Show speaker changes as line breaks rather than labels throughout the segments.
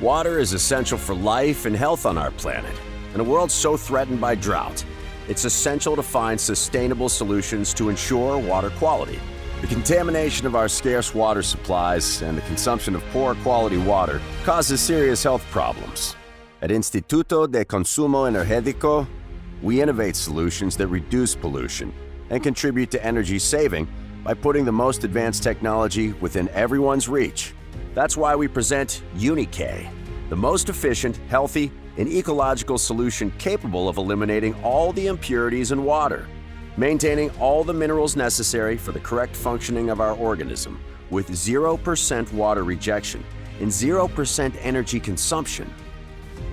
Water is essential for life and health on our planet. In a world so threatened by drought, it's essential to find sustainable solutions to ensure water quality. The contamination of our scarce water supplies and the consumption of poor quality water causes serious health problems. At Instituto de Consumo Energético, we innovate solutions that reduce pollution and contribute to energy saving by putting the most advanced technology within everyone's reach. That's why we present UNI-K, the most efficient, healthy, and ecological solution capable of eliminating all the impurities in water, maintaining all the minerals necessary for the correct functioning of our organism, with 0% water rejection and 0% energy consumption.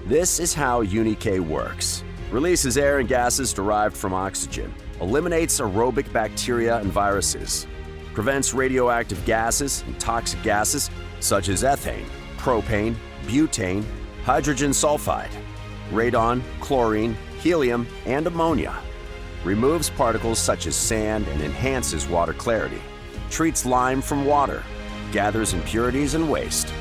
This is how UNI-K works. Releases air and gases derived from oxygen, eliminates aerobic bacteria and viruses, prevents radioactive gases and toxic gases such as ethane, propane, butane, hydrogen sulfide, radon, chlorine, helium, and ammonia. Removes particles such as sand and enhances water clarity. Treats lime from water. Gathers impurities and waste.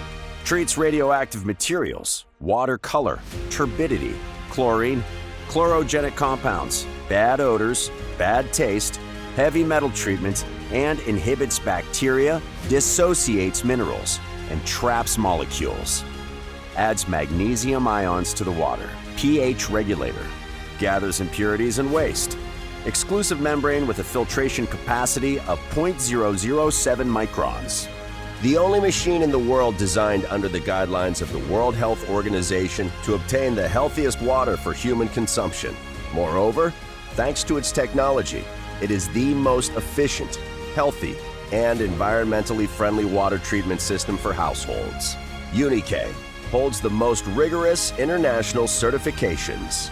Treats radioactive materials, water color, turbidity, chlorine, chlorogenic compounds, bad odors, bad taste, heavy metal treatment, and inhibits bacteria, dissociates minerals, and traps molecules. Adds magnesium ions to the water, pH regulator. Gathers impurities and waste. Exclusive membrane with a filtration capacity of 0.007 microns. The only machine in the world designed under the guidelines of the World Health Organization to obtain the healthiest water for human consumption. Moreover, thanks to its technology, it is the most efficient, healthy, and environmentally friendly water treatment system for households. UNI-K holds the most rigorous international certifications.